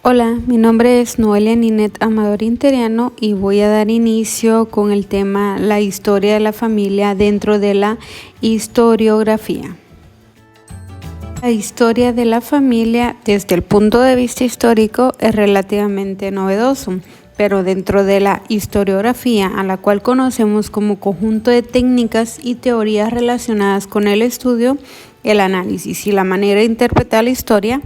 Hola, mi nombre es Noelia Ninet Amador Interiano y voy a dar inicio con el tema la historia de la familia dentro de la historiografía. La historia de la familia desde el punto de vista histórico es relativamente novedoso, pero dentro de la historiografía, a la cual conocemos como conjunto de técnicas y teorías relacionadas con el estudio, el análisis y la manera de interpretar la historia,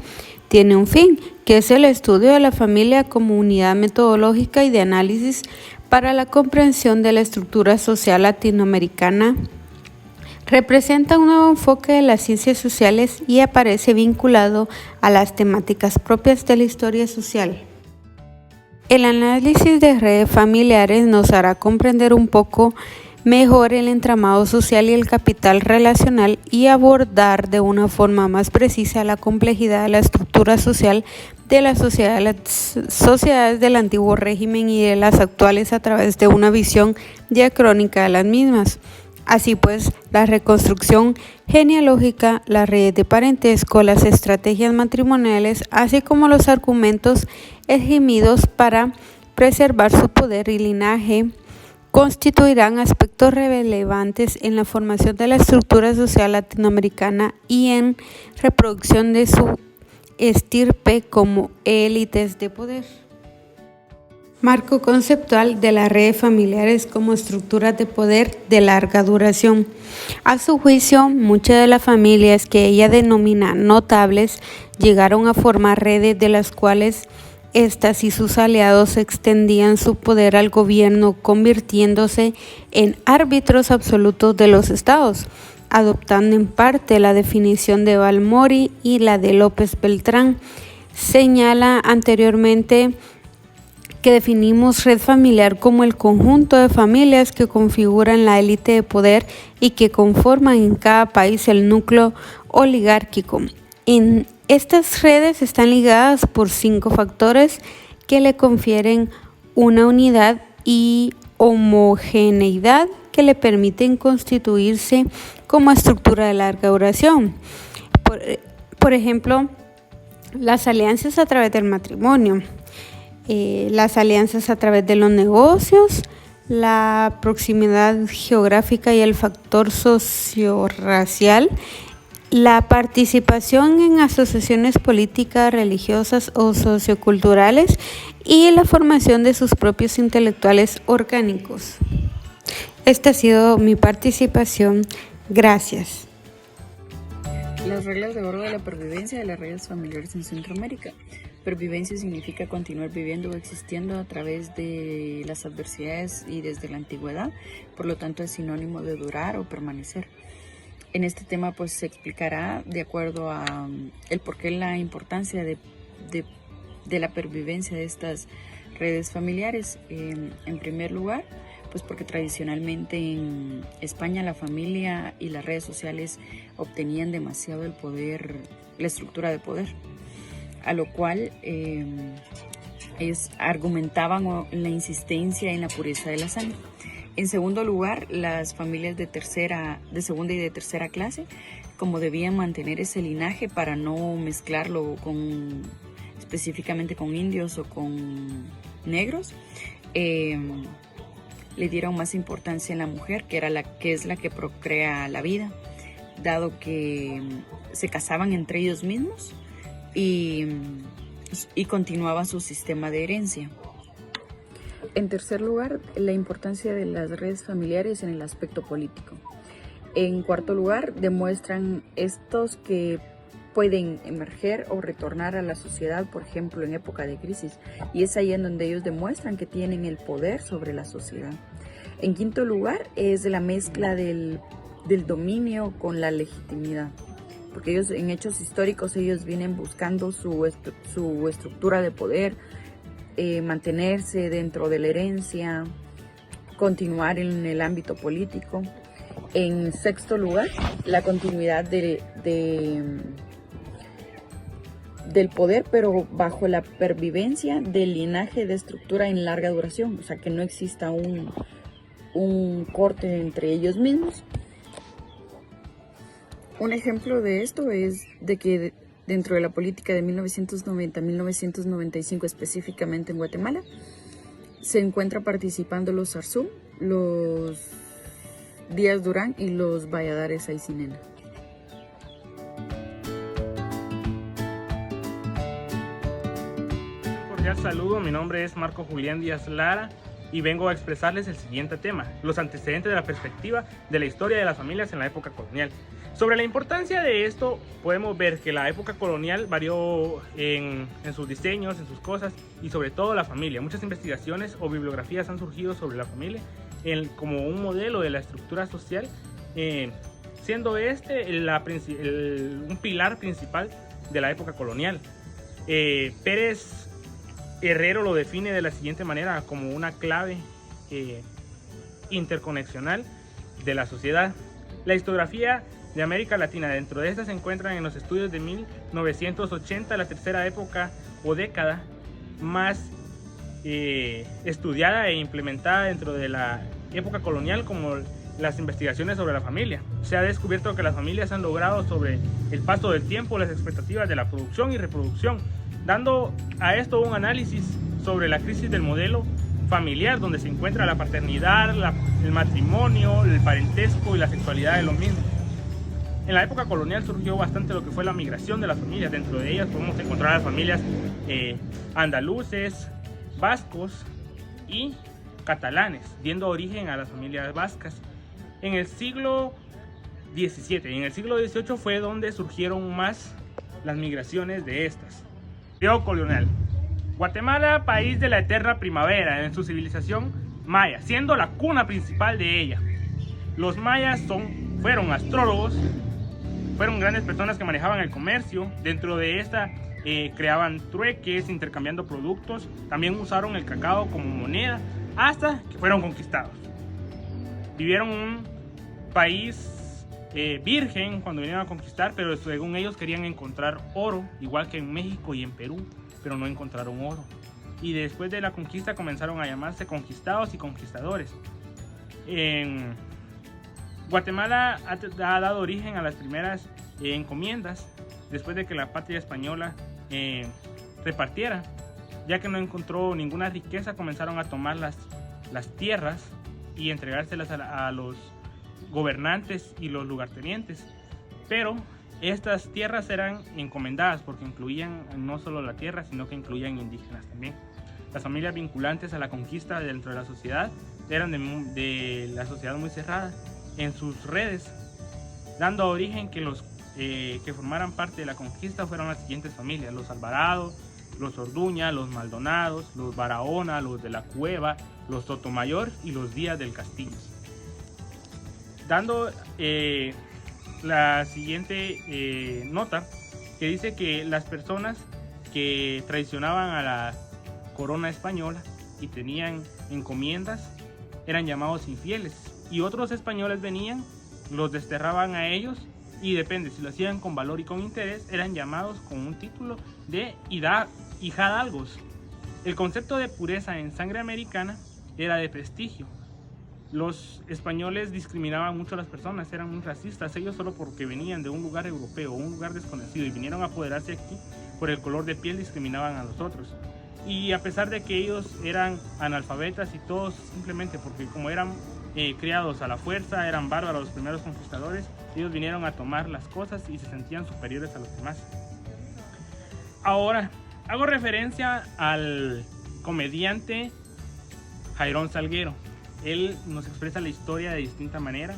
tiene un fin, que es el estudio de la familia como unidad metodológica y de análisis para la comprensión de la estructura social latinoamericana. Representa un nuevo enfoque de las ciencias sociales y aparece vinculado a las temáticas propias de la historia social. El análisis de redes familiares nos hará comprender un poco mejor el entramado social y el capital relacional y abordar de una forma más precisa la complejidad de la estructura social de las sociedades del antiguo régimen y de las actuales a través de una visión diacrónica de las mismas. Así pues, la reconstrucción genealógica, las redes de parentesco, las estrategias matrimoniales, así como los argumentos esgrimidos para preservar su poder y linaje, constituirán aspectos relevantes en la formación de la estructura social latinoamericana y en reproducción de su estirpe como élites de poder. Marco conceptual de las redes familiares como estructuras de poder de larga duración. A su juicio, muchas de las familias que ella denomina notables llegaron a formar redes de las cuales estas y sus aliados extendían su poder al gobierno, convirtiéndose en árbitros absolutos de los estados, adoptando en parte la definición de Balmori y la de López Beltrán. Señala anteriormente que definimos red familiar como el conjunto de familias que configuran la élite de poder y que conforman en cada país el núcleo oligárquico. En estas redes están ligadas por 5 factores que le confieren una unidad y homogeneidad que le permiten constituirse como estructura de larga duración. Por ejemplo, las alianzas a través del matrimonio, las alianzas a través de los negocios, la proximidad geográfica y el factor socio-racial, la participación en asociaciones políticas, religiosas o socioculturales y la formación de sus propios intelectuales orgánicos. Esta ha sido mi participación. Gracias. Las reglas de oro de la pervivencia de las redes familiares en Centroamérica. Pervivencia significa continuar viviendo o existiendo a través de las adversidades y desde la antigüedad, por lo tanto es sinónimo de durar o permanecer. En este tema pues se explicará de acuerdo a el porqué la importancia de la pervivencia de estas redes familiares. En primer lugar, pues porque tradicionalmente en España la familia y las redes sociales obtenían demasiado el poder, la estructura de poder, a lo cual ellos argumentaban la insistencia en la pureza de la sangre. En segundo lugar, las familias de segunda y de tercera clase, como debían mantener ese linaje para no mezclarlo específicamente con indios o con negros, le dieron más importancia a la mujer, que es la que procrea la vida, dado que se casaban entre ellos mismos y continuaba su sistema de herencia. En tercer lugar, la importancia de las redes familiares en el aspecto político. En cuarto lugar, demuestran estos que pueden emerger o retornar a la sociedad, por ejemplo, en época de crisis, y es ahí en donde ellos demuestran que tienen el poder sobre la sociedad. En quinto lugar, es la mezcla del dominio con la legitimidad, porque ellos en hechos históricos ellos vienen buscando su estructura de poder, mantenerse dentro de la herencia, continuar en el ámbito político. En sexto lugar, la continuidad del poder, pero bajo la pervivencia del linaje de estructura en larga duración, o sea, que no exista un corte entre ellos mismos. Un ejemplo de esto es de que Dentro de la política de 1990-1995, específicamente en Guatemala, se encuentra participando los Zarzú, los Díaz Durán y los Valladares Aycinena. Cordial saludo, mi nombre es Marco Julián Díaz Lara y vengo a expresarles el siguiente tema: los antecedentes de la perspectiva de la historia de las familias en la época colonial. Sobre la importancia de esto, podemos ver que la época colonial varió en sus diseños, en sus cosas y sobre todo la familia. Muchas investigaciones o bibliografías han surgido sobre la familia como un modelo de la estructura social, siendo un pilar principal de la época colonial. Pérez Herrero lo define de la siguiente manera: como una clave interconexional de la sociedad. La historiografía de América Latina, dentro de esta se encuentran en los estudios de 1980, la tercera época o década más estudiada e implementada dentro de la época colonial, como las investigaciones sobre la familia. Se ha descubierto que las familias han logrado, sobre el paso del tiempo, las expectativas de la producción y reproducción, dando a esto un análisis sobre la crisis del modelo familiar, donde se encuentra la paternidad, el matrimonio, el parentesco y la sexualidad de los mismos. En la época colonial surgió bastante lo que fue la migración de las familias. Dentro de ellas podemos encontrar las familias andaluces, vascos y catalanes, dando origen a las familias vascas. En el siglo XVII y en el siglo XVIII fue donde surgieron más las migraciones de estas. Periodo colonial. Guatemala, país de la eterna primavera en su civilización maya, siendo la cuna principal de ella. Los mayas fueron astrólogos, fueron grandes personas que manejaban el comercio. Dentro de esta creaban trueques, intercambiando productos. También usaron el cacao como moneda hasta que fueron conquistados. Vivieron un país virgen cuando vinieron a conquistar, pero según ellos querían encontrar oro, igual que en México y en Perú, pero no encontraron oro. Y después de la conquista comenzaron a llamarse conquistados y conquistadores. Guatemala ha dado origen a las primeras encomiendas después de que la patria española repartiera. Ya que no encontró ninguna riqueza, comenzaron a tomar las tierras y entregárselas a los gobernantes y los lugartenientes. Pero estas tierras eran encomendadas porque incluían no solo la tierra, sino que incluían indígenas también. Las familias vinculantes a la conquista dentro de la sociedad eran de la sociedad muy cerrada en sus redes, dando origen que los que formaran parte de la conquista fueron las siguientes familias: los Alvarado, los Orduña, los Maldonados, los Barahona, los de la Cueva, los Sotomayor y los Díaz del Castillo. Dando la siguiente nota, que dice que las personas que traicionaban a la corona española y tenían encomiendas eran llamados infieles, y otros españoles venían, los desterraban a ellos, y depende, si lo hacían con valor y con interés, eran llamados con un título de hijadalgos. El concepto de pureza en sangre americana era de prestigio. Los españoles discriminaban mucho a las personas, eran muy racistas. Ellos, solo porque venían de un lugar europeo o un lugar desconocido y vinieron a apoderarse aquí, por el color de piel discriminaban a los otros. Y a pesar de que ellos eran analfabetas y todos, simplemente porque como eran criados a la fuerza, eran bárbaros los primeros conquistadores, ellos vinieron a tomar las cosas y se sentían superiores a los demás. Ahora, hago referencia al comediante Jairón Salguero. Él nos expresa la historia de distinta manera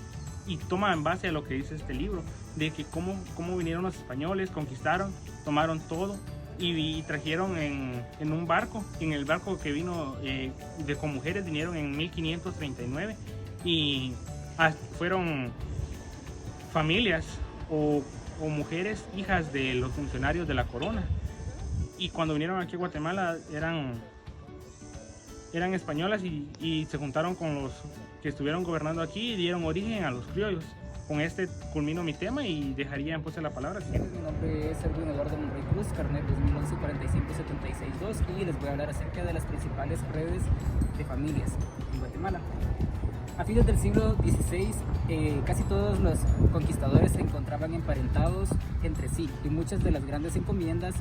y toma en base a lo que dice este libro, de que cómo vinieron los españoles, conquistaron, tomaron todo y trajeron en un barco. En el barco que vino con mujeres, vinieron en 1539 y fueron familias o mujeres hijas de los funcionarios de la corona. Y cuando vinieron aquí a Guatemala eran españolas y se juntaron con los que estuvieron gobernando aquí y dieron origen a los criollos. Con este culmino mi tema y dejaría en pose la palabra. Mi nombre es Erwin Eduardo Monroy Cruz, carnet 2011 4576-2, y les voy a hablar acerca de las principales redes de familias en Guatemala. A fines del siglo XVI, casi todos los conquistadores se encontraban emparentados entre sí y muchas de las grandes encomiendas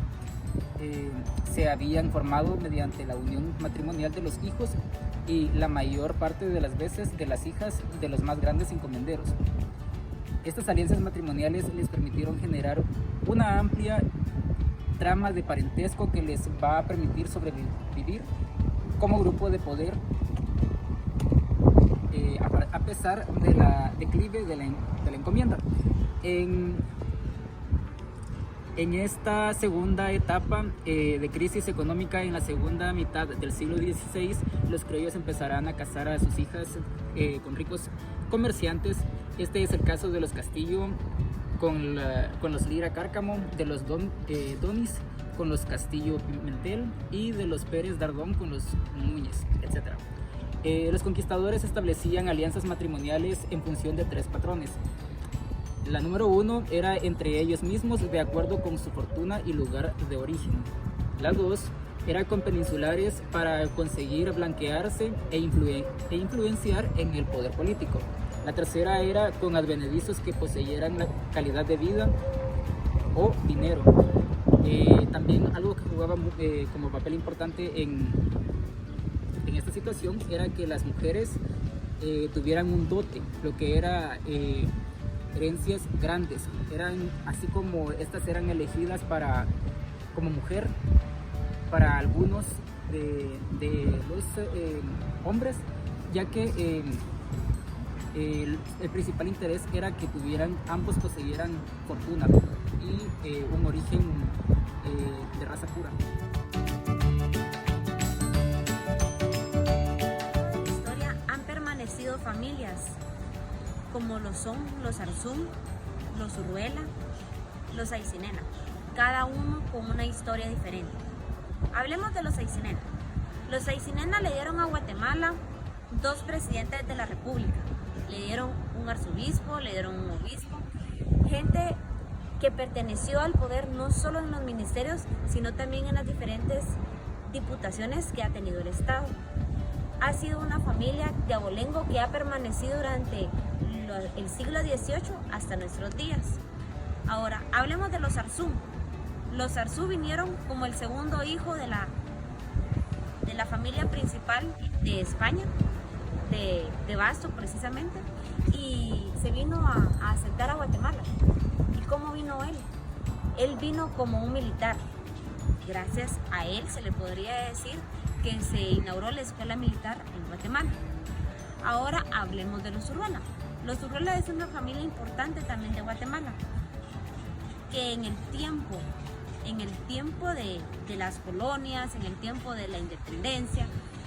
se habían formado mediante la unión matrimonial de los hijos y la mayor parte de las veces de las hijas de los más grandes encomenderos. Estas alianzas matrimoniales les permitieron generar una amplia trama de parentesco que les va a permitir sobrevivir como grupo de poder a pesar de la declive de la encomienda. En esta segunda etapa de crisis económica en la segunda mitad del siglo XVI, los criollos empezarán a casar a sus hijas con ricos comerciantes. Este es el caso de los Castillo con los Lira Cárcamo, de los Donis con los Castillo Pimentel y de los Pérez Dardón con los Núñez, etc. Los conquistadores establecían alianzas matrimoniales en función de 3 patrones. La número 1 era entre ellos mismos de acuerdo con su fortuna y lugar de origen. La 2 era con peninsulares para conseguir blanquearse e influenciar en el poder político. La tercera era con advenedizos que poseyeran la calidad de vida o dinero. También algo que jugaba como papel importante en esta situación era que las mujeres tuvieran un dote, lo que era herencias grandes, así como estas eran elegidas como mujer para algunos de los hombres, ya que el principal interés era que ambos poseyeran fortuna y un origen de raza pura. En la historia han permanecido familias como lo son los Arzum, los Urruela, los Aycinena, cada uno con una historia diferente. Hablemos de los Aycinena. Los Aycinena le dieron a Guatemala 2 presidentes de la República, le dieron un arzobispo, le dieron un obispo, gente que perteneció al poder no solo en los ministerios, sino también en las diferentes diputaciones que ha tenido el Estado. Ha sido una familia de abolengo que ha permanecido durante el siglo XVIII hasta nuestros días. Ahora, hablemos de los Arzú. Los Arzú vinieron como el segundo hijo de la familia principal de España, de Basto precisamente, y se vino a asentar a Guatemala. ¿Y cómo vino él? Él vino como un militar. Gracias a él se le podría decir que se inauguró la escuela militar en Guatemala. Ahora hablemos de los Urruela. Los Urruela es una familia importante también de Guatemala, que en el tiempo de las colonias, en el tiempo de la independencia,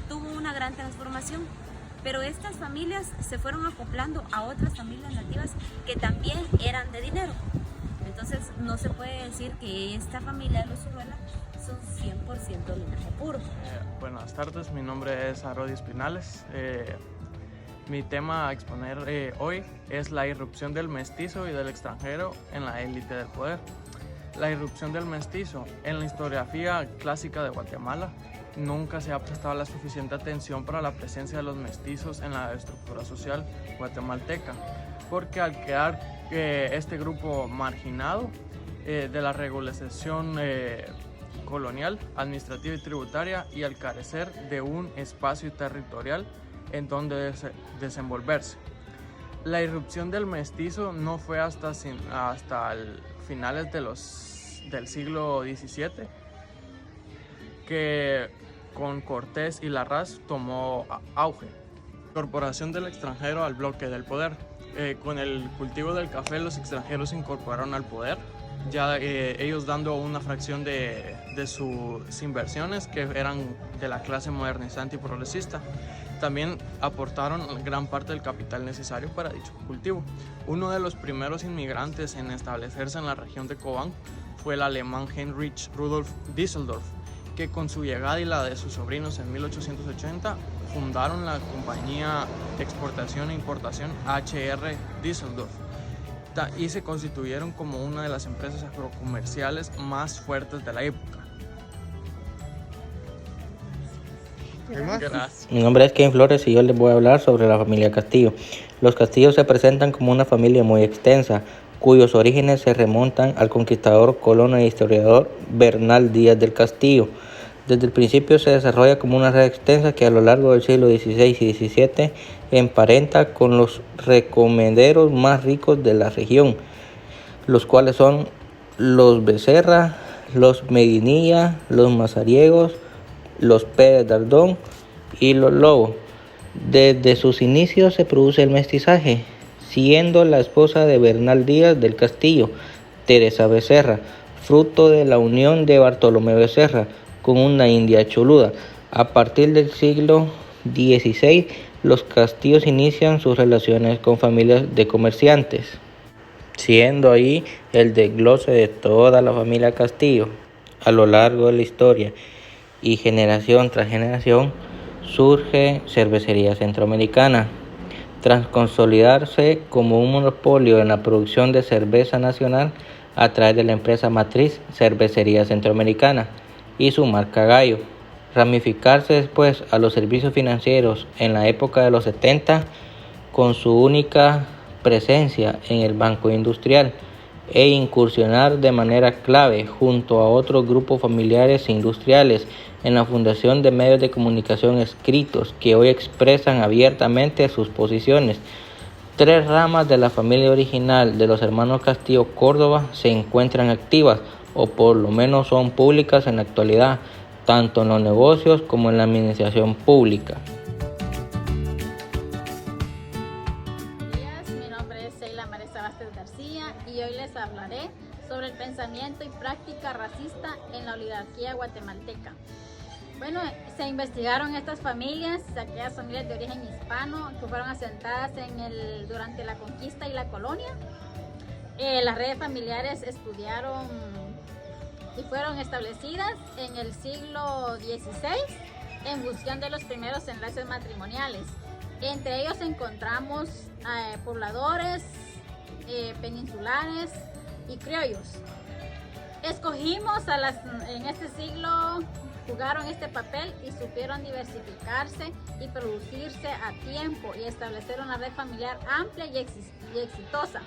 tuvo una gran transformación. Pero estas familias se fueron acoplando a otras familias nativas que también eran de dinero. Entonces no se puede decir que esta familia de los Urruela son 100% linaje puro. Buenas tardes, mi nombre es Arodi Espinales. Mi tema a exponer hoy es la irrupción del mestizo y del extranjero en la élite del poder. La irrupción del mestizo en la historiografía clásica de Guatemala nunca se ha prestado la suficiente atención para la presencia de los mestizos en la estructura social guatemalteca, porque al quedar este grupo marginado de la regularización colonial, administrativa y tributaria, y al carecer de un espacio territorial en donde desenvolverse. La irrupción del mestizo no fue hasta finales del siglo XVII, que con Cortés y Larraz tomó auge. Incorporación del extranjero al bloque del poder. Con el cultivo del café, los extranjeros se incorporaron al poder, ya ellos dando una fracción de sus inversiones que eran de la clase modernizante y progresista. También aportaron gran parte del capital necesario para dicho cultivo. Uno de los primeros inmigrantes en establecerse en la región de Cobán fue el alemán Heinrich Rudolf Düsseldorf, que con su llegada y la de sus sobrinos en 1880 fundaron la compañía de exportación e importación HR Düsseldorf y se constituyeron como una de las empresas agrocomerciales más fuertes de la época. Gracias. Mi nombre es Ken Flores y yo les voy a hablar sobre la familia Castillo. Los Castillos se presentan como una familia muy extensa, cuyos orígenes se remontan al conquistador, colono e historiador Bernal Díaz del Castillo. Desde el principio se desarrolla como una red extensa que a lo largo del siglo XVI y XVII emparenta con los recomenderos más ricos de la región, los cuales son los Becerra, los Medinilla, los Mazariegos, los Pérez Dardón y los Lobo. Desde sus inicios se produce el mestizaje, siendo la esposa de Bernal Díaz del Castillo, Teresa Becerra, fruto de la unión de Bartolomé Becerra con una india choluda. A partir del siglo XVI, los Castillos inician sus relaciones con familias de comerciantes, siendo ahí el desglose de toda la familia Castillo. A lo largo de la historia y generación tras generación surge Cervecería Centroamericana, tras consolidarse como un monopolio en la producción de cerveza nacional a través de la empresa matriz Cervecería Centroamericana y su marca Gallo, ramificarse después a los servicios financieros en la época de los 70 con su única presencia en el Banco Industrial e incursionar de manera clave junto a otros grupos familiares e industriales en la fundación de medios de comunicación escritos que hoy expresan abiertamente sus posiciones. Tres ramas de la familia original de los hermanos Castillo Córdoba se encuentran activas o por lo menos son públicas en la actualidad, tanto en los negocios como en la administración pública. Mi nombre es Sheila Marisa Vázquez García y hoy les hablaré sobre el pensamiento y práctica racista en la oligarquía guatemalteca. Bueno, se investigaron estas familias, aquellas familias de origen hispano que fueron asentadas durante la conquista y la colonia. Las redes familiares estudiaron y fueron establecidas en el siglo XVI en función de los primeros enlaces matrimoniales. Entre ellos encontramos pobladores, peninsulares y criollos. Escogimos en este siglo, jugaron este papel y supieron diversificarse y producirse a tiempo y establecer una red familiar amplia y exitosa.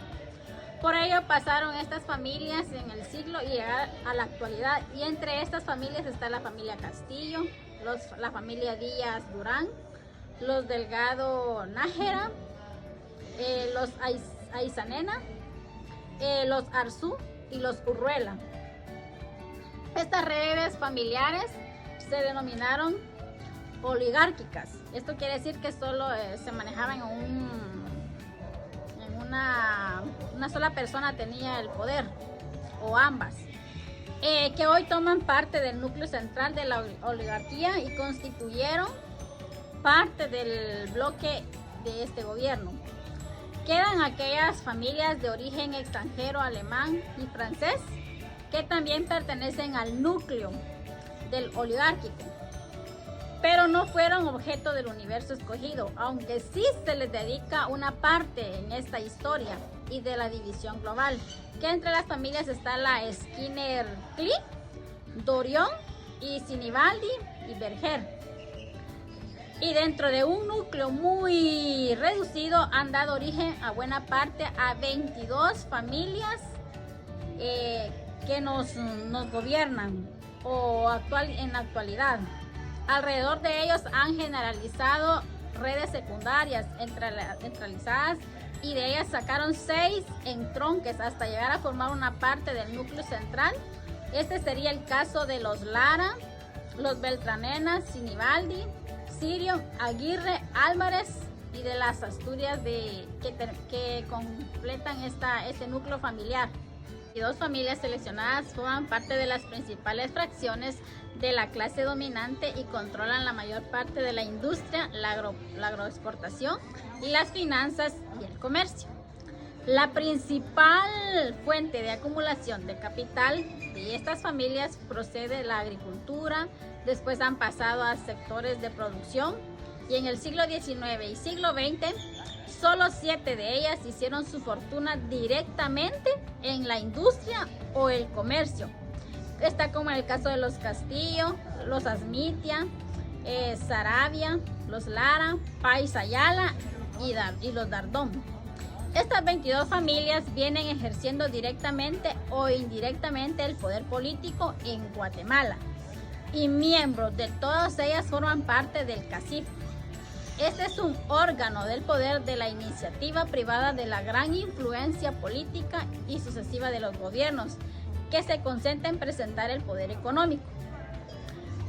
Por ello pasaron estas familias en el siglo y llegar a la actualidad, y entre estas familias está la familia Castillo, la familia Díaz Durán, los Delgado Nájera, los Aizanena, los Arzú y los Urruela. Estas redes familiares se denominaron oligárquicas. Esto quiere decir que solo se manejaban una sola persona tenía el poder, o ambas, que hoy toman parte del núcleo central de la oligarquía y constituyeron parte del bloque de este gobierno. Quedan aquellas familias de origen extranjero, alemán y francés, que también pertenecen al núcleo del oligárquico, pero no fueron objeto del universo escogido, aunque sí se les dedica una parte en esta historia y de la división global, que entre las familias está la Skinner-Klee, Dorion y Sinibaldi y Berger. Y dentro de un núcleo muy reducido han dado origen a buena parte a 22 familias que nos gobiernan en la actualidad. Alrededor de ellos han generalizado redes secundarias centralizadas y de ellas sacaron 6 entronques hasta llegar a formar una parte del núcleo central. Este sería el caso de los Lara, los Beltranena, Sinibaldi, Sirio, Aguirre, Álvarez y de las Asturias que completan este núcleo familiar. Y 2 familias seleccionadas forman parte de las principales fracciones de la clase dominante y controlan la mayor parte de la industria, la agroexportación y las finanzas y el comercio. La principal fuente de acumulación de capital de estas familias procede de la agricultura, después han pasado a sectores de producción y en el siglo XIX y siglo XX solo 7 de ellas hicieron su fortuna directamente en la industria o el comercio. Está como en el caso de los Castillo, los Asmitia, Saravia, los Lara, Pais Ayala y los Dardón. Estas 22 familias vienen ejerciendo directamente o indirectamente el poder político en Guatemala y miembros de todas ellas forman parte del CACIF. Este es un órgano del poder de la iniciativa privada de la gran influencia política y sucesiva de los gobiernos que se concentra en presentar el poder económico.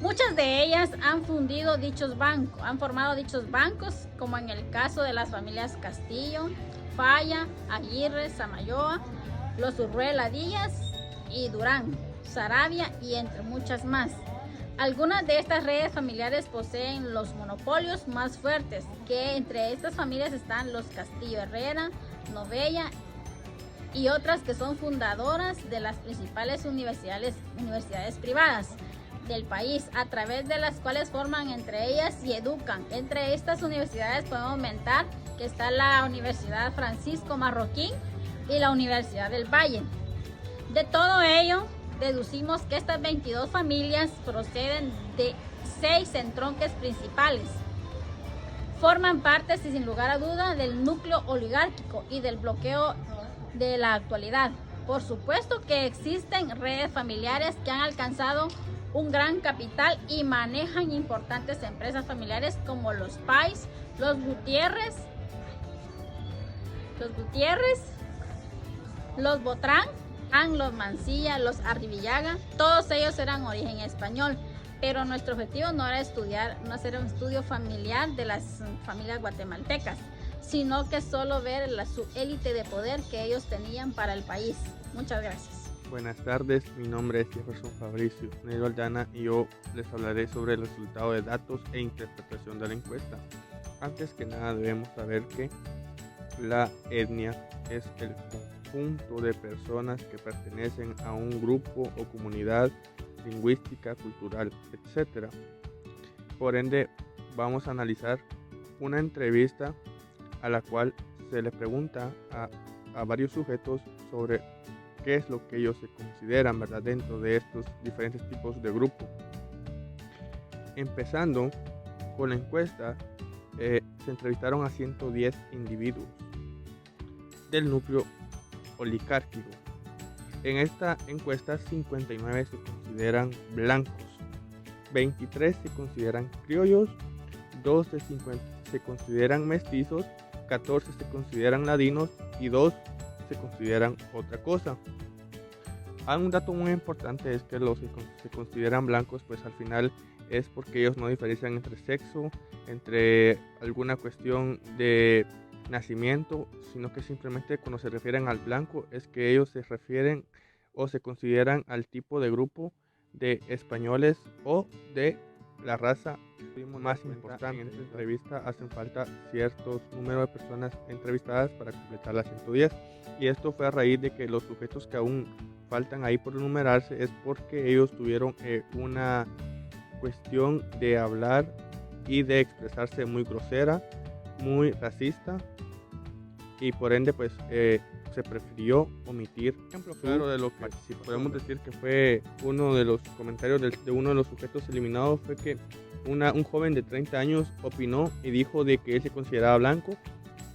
Muchas de ellas han formado dichos bancos, como en el caso de las familias Castillo, Falla, Aguirre, Samayoa, los Urruela Díaz y Durán, Saravia y entre muchas más. Algunas de estas redes familiares poseen los monopolios más fuertes, que entre estas familias están los Castillo Herrera, Novella y otras que son fundadoras de las principales universidades privadas del país, a través de las cuales forman entre ellas y educan. Entre estas universidades podemos aumentar que está la Universidad Francisco Marroquín y la Universidad del Valle. De todo ello, deducimos que estas 22 familias proceden de 6 entronques principales. Forman parte, sin lugar a duda, del núcleo oligárquico y del bloqueo de la actualidad. Por supuesto que existen redes familiares que han alcanzado un gran capital y manejan importantes empresas familiares como los Pais, los Gutiérrez, los Botrán, los Mancilla, los Arribillaga. Todos ellos eran origen español, pero nuestro objetivo no era hacer un estudio familiar de las familias guatemaltecas, sino que solo ver su élite de poder que ellos tenían para el país. Muchas gracias. Buenas tardes, mi nombre es Jefferson Fabricio Neido Aldana y yo les hablaré sobre el resultado de datos e interpretación de la encuesta. Antes que nada debemos saber que la etnia es el conjunto de personas que pertenecen a un grupo o comunidad lingüística, cultural, etc. Por ende, vamos a analizar una entrevista a la cual se le pregunta a varios sujetos sobre qué es lo que ellos se consideran, ¿verdad?, dentro de estos diferentes tipos de grupos. Empezando con la encuesta, se entrevistaron a 110 individuos del núcleo oligárquico. En esta encuesta, 59 se consideran blancos, 23 se consideran criollos, 12 se consideran mestizos, 14 se consideran ladinos y 2 se consideran otra cosa. Un dato muy importante es que los que se consideran blancos, pues al final es porque ellos no diferencian entre sexo, entre alguna cuestión de nacimiento, sino que simplemente cuando se refieren al blanco es que ellos se refieren o se consideran al tipo de grupo de españoles o de la raza más importante. En esta entrevista hacen falta ciertos números de personas entrevistadas para completar las 110, y esto fue a raíz de que los sujetos que aún faltan ahí por enumerarse es porque ellos tuvieron una cuestión de hablar y de expresarse muy grosera, muy racista, y por ende pues se prefirió omitir. Ejemplo claro de lo que podemos decir que fue uno de los comentarios de uno de los sujetos eliminados fue que un joven de 30 años opinó y dijo de que él se consideraba blanco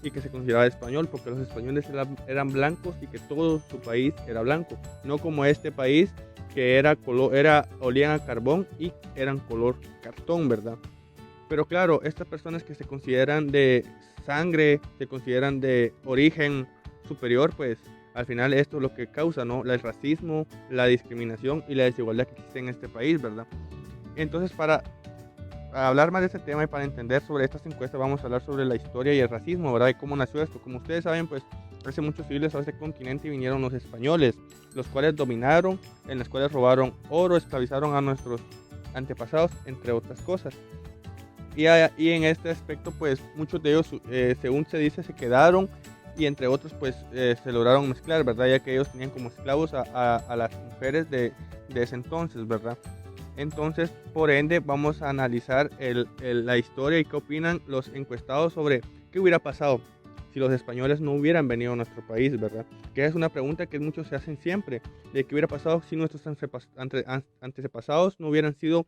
y que se consideraba español porque los españoles eran blancos y que todo su país era blanco, no como este país que olían a carbón y eran color cartón, ¿verdad? Pero claro, estas personas que se consideran de sangre, se consideran de origen superior, pues al final esto es lo que causa, ¿no?, el racismo, la discriminación y la desigualdad que existe en este país, ¿verdad? Entonces, para hablar más de este tema y para entender sobre estas encuestas, vamos a hablar sobre la historia y el racismo, ¿verdad? Y cómo nació esto. Como ustedes saben, pues hace muchos siglos a este continente vinieron los españoles, los cuales dominaron, en los cuales robaron oro, esclavizaron a nuestros antepasados, entre otras cosas. Y en este aspecto, pues muchos de ellos, según se dice, se quedaron y entre otros, pues se lograron mezclar, ¿verdad? Ya que ellos tenían como esclavos a las mujeres de ese entonces, ¿verdad? Entonces, por ende, vamos a analizar la historia y qué opinan los encuestados sobre qué hubiera pasado si los españoles no hubieran venido a nuestro país, ¿verdad? Que es una pregunta que muchos se hacen siempre, de qué hubiera pasado si nuestros antepasados no hubieran sido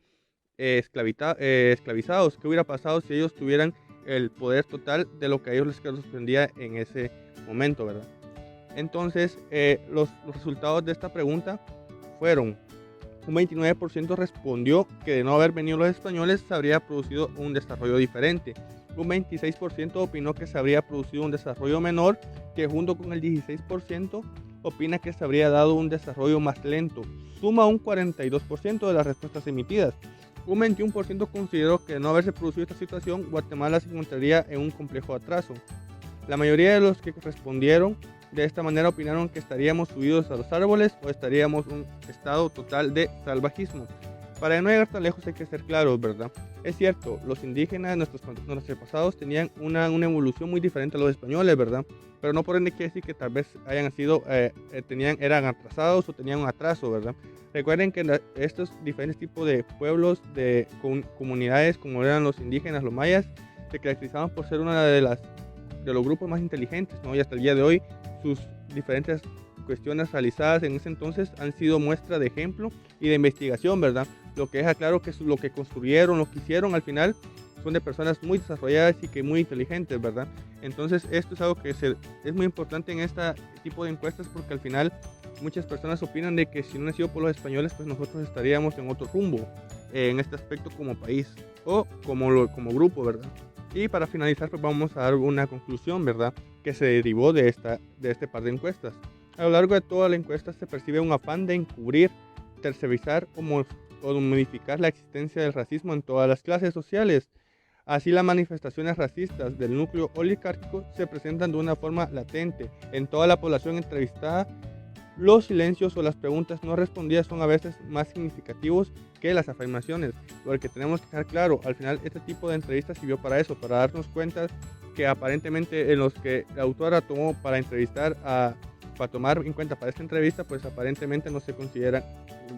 esclavizados. ¿Qué hubiera pasado si ellos tuvieran el poder total de lo que a ellos les correspondía en ese momento, ¿verdad? Entonces, los resultados de esta pregunta fueron: un 29% respondió que de no haber venido los españoles se habría producido un desarrollo diferente. Un 26% opinó que se habría producido un desarrollo menor, que junto con el 16% opina que se habría dado un desarrollo más lento. Suma un 42% de las respuestas emitidas. Un 21% consideró que de no haberse producido esta situación, Guatemala se encontraría en un complejo atraso. La mayoría de los que respondieron de esta manera opinaron que estaríamos subidos a los árboles o estaríamos en un estado total de salvajismo. Para no llegar tan lejos hay que ser claros, ¿verdad? Es cierto, los indígenas, nuestros antepasados, tenían una evolución muy diferente a los españoles, ¿verdad? Pero no por ende quiere decir que tal vez hayan sido, eran atrasados o tenían un atraso, ¿verdad? Recuerden que estos diferentes tipos de pueblos, de comunidades, como eran los indígenas, los mayas, se caracterizaban por ser una de los grupos más inteligentes, ¿no? Y hasta el día de hoy, sus diferentes cuestiones realizadas en ese entonces han sido muestra de ejemplo y de investigación, ¿verdad? Lo que deja claro que lo que construyeron, lo que hicieron al final, son de personas muy desarrolladas y que muy inteligentes, ¿verdad? Entonces esto es algo que es muy importante en este tipo de encuestas, porque al final muchas personas opinan de que si no nació por los españoles, pues nosotros estaríamos en otro rumbo en este aspecto como país o como grupo, ¿verdad? Y para finalizar, pues vamos a dar una conclusión, ¿verdad?, que se derivó de este par de encuestas. A lo largo de toda la encuesta se percibe un afán de encubrir, tercerizar o modificar la existencia del racismo en todas las clases sociales. Así, las manifestaciones racistas del núcleo oligárquico se presentan de una forma latente en toda la población entrevistada. Los silencios o las preguntas no respondidas son a veces más significativos que las afirmaciones. Lo que tenemos que dejar claro, al final este tipo de entrevistas sirvió para eso, para darnos cuenta que aparentemente en los que la autora tomó para entrevistar para tomar en cuenta para esta entrevista, pues aparentemente no se consideran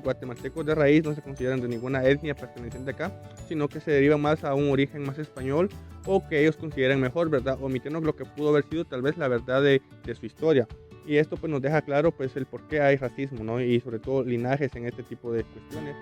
guatemaltecos de raíz, no se consideran de ninguna etnia perteneciente acá, sino que se derivan más a un origen más español, o que ellos consideran mejor, ¿verdad?, omitiendo lo que pudo haber sido tal vez la verdad de su historia. Y esto pues nos deja claro pues el por qué hay racismo, ¿no?, y sobre todo linajes en este tipo de cuestiones.